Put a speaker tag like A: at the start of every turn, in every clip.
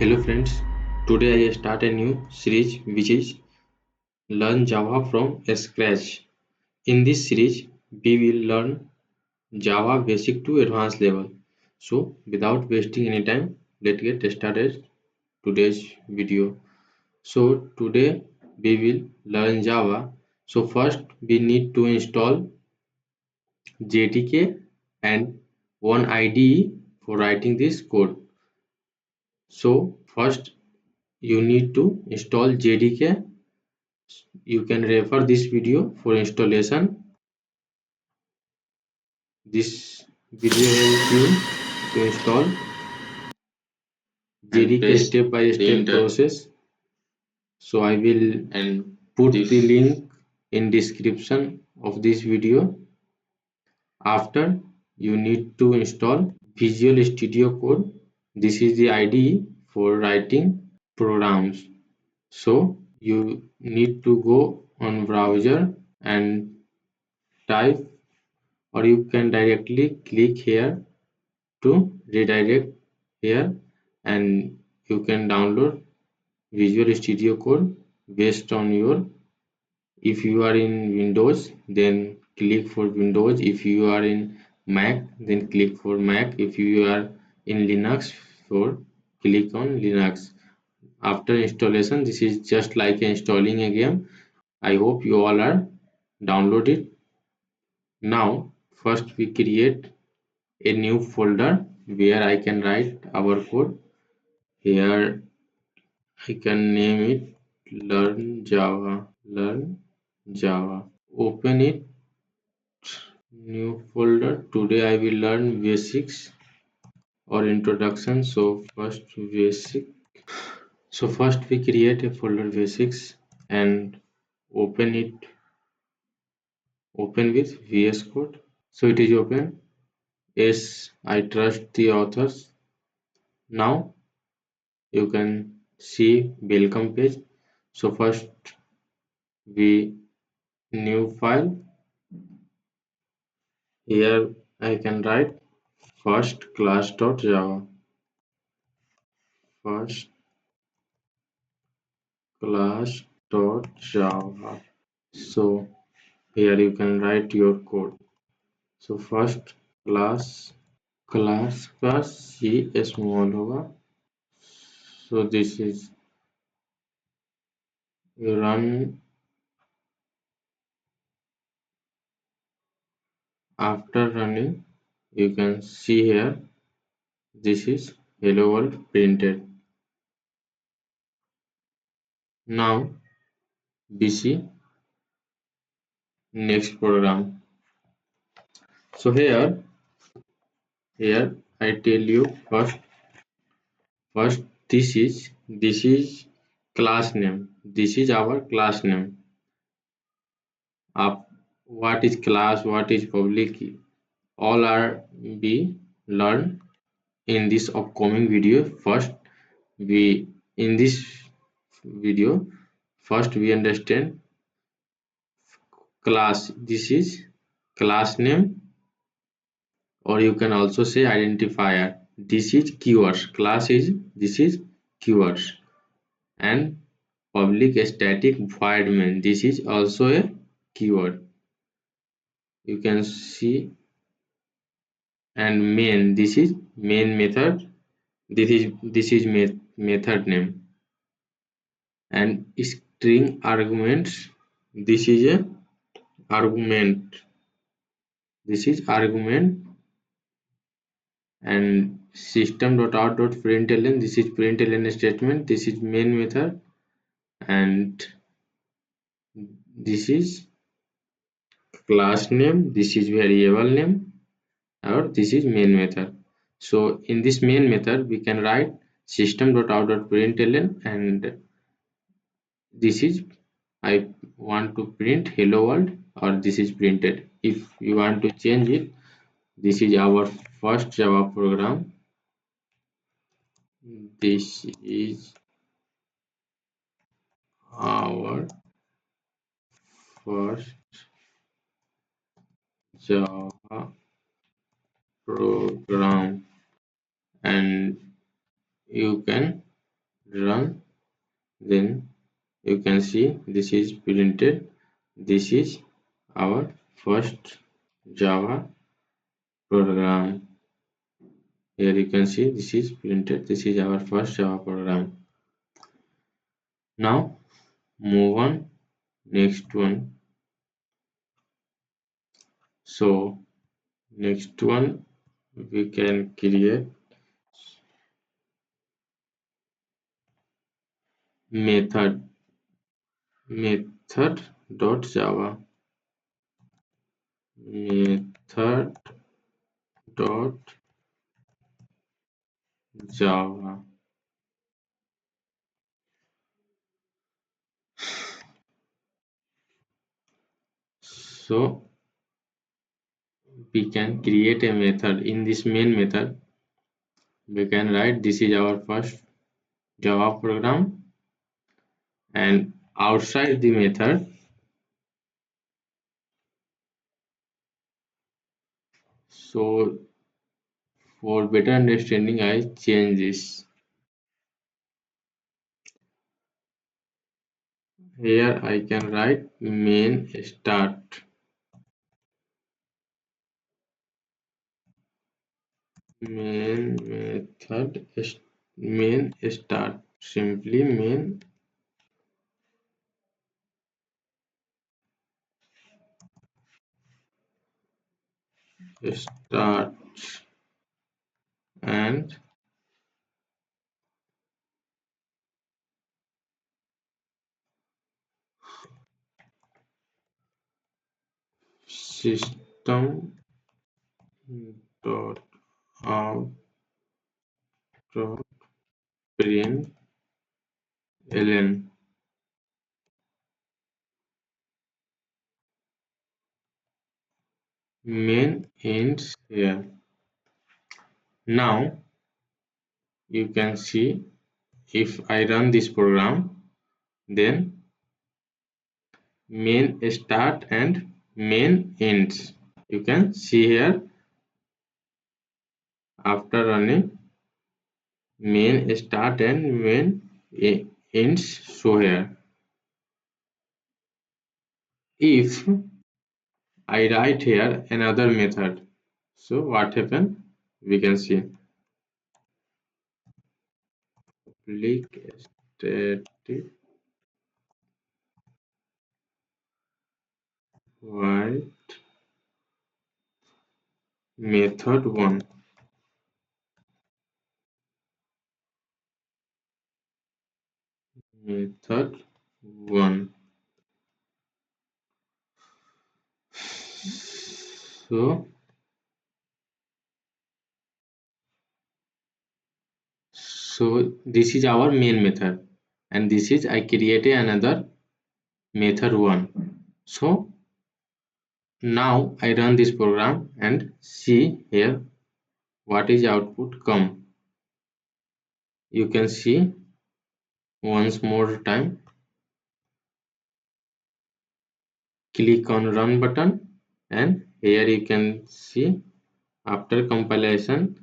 A: Hello friends, today I start a new series which is Learn Java from Scratch. In this series, we will learn Java basic to advanced level. So without wasting any time, let's get started today's video. So today we will learn Java. So first we need to install JDK and one IDE for writing this code. So first you need to install JDK. You can refer this video for installation. This video helps you to install JDK step by step process. So I will put the link in description of this video. After you need to install Visual Studio Code. This is the IDE for writing programs. So you need to go on browser and type, or you can directly click here to redirect here, and you can download Visual Studio Code based on your, if you are in Windows then click for Windows, if you are in Mac then click for Mac, if you are in Linux for click on Linux. After installation, this is just like installing a game. I hope you all are downloaded. Now first we create a new folder where I can write our code. Here I can name it Learn Java. Learn Java. Open it. New folder. Today I will learn basics or introduction. So first basic. So first we create a folder basics and open it. Open with VS Code. So it is open. Yes, I trust the authors. Now you can see welcome page. So first we new file. Here I can write first class.java. First class.java. So here you can write your code. So first class, का C small होगा. So this is run. After running, you can see here this is hello world printed. Now BC next program. So here I tell you first this is class name. This is our class name. What is class, what is public, all are be learned in this upcoming video. First we in this video first we understand class. This is class name, or you can also say identifier. This is keywords. Class is this is keywords, and public static void main. This is also a keyword. You can see, and main. This is main method. This is method name, and string arguments. This is a argument. This is argument, and system.out.println. This is println statement. This is main method, and this is class name. This is variable name, or this is main method. So in this main method we can write system.out.println, and this is I want to print hello world, or this is printed. If you want to change it, this is our first Java program. This is our first Java program, and you can run, then you can see this is printed. This is our first Java program. Here you can see this is printed. This is our first Java program. Now move on next one. So next one we can create method.java method.java. So we can create a method. In this main method we can write this is our first Java program, and outside the method, so for better understanding I change this. Here I can write main start. Main method main start, simply main start, and system dot out dot println main ends here. Now you can see if I run this program, then main start and main ends. You can see here after running main start and main ends show here. If I write here another method, so what happen? We can see public static void method 1. Method 1. So this is our main method, and this is I created another method 1. So now I run this program and see here what is output come. You can see once more time, click on run button, and here you can see after compilation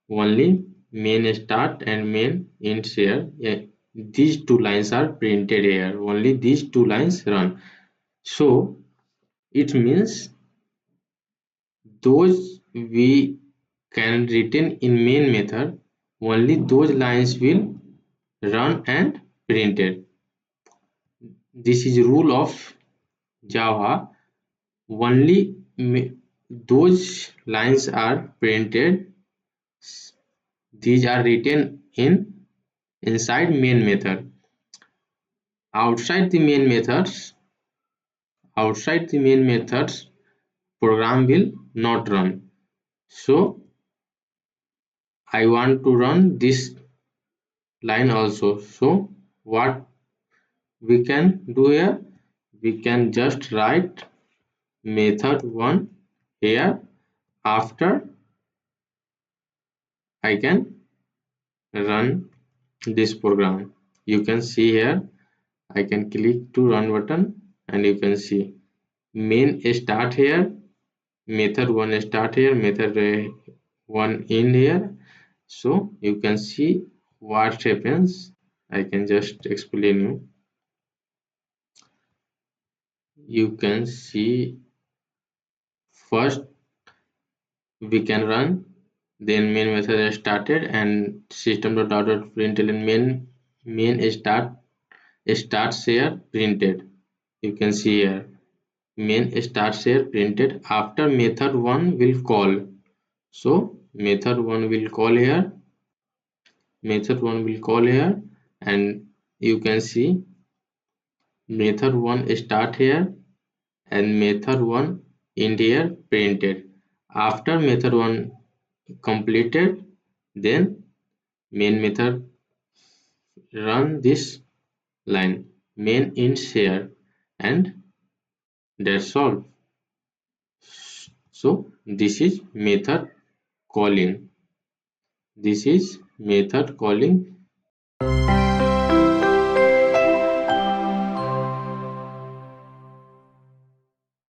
A: only main start and main ends here. Yeah, these two lines are printed here, only these two lines run. So it means those we can written in main method, only those lines will run and printed. This is rule of Java. Only those lines are printed. These are written in inside main method. Outside the main methods, outside the main methods, program will not run. So I want to run this line also. So what we can do here? We can just write method 1 here. After I can run this program. You can see here I can click to run button, and you can see main start here, method 1 start here, method 1 in here. So you can see what happens. I can just explain you. You can see first we can run, then main method is started and system.out.println main start share printed. You can see here main start share printed. After method 1 will call, so method 1 will call here, and you can see method 1 start here and method 1 end here printed. After method 1 completed, then main method run this line main int share, and that's all. So this is method calling.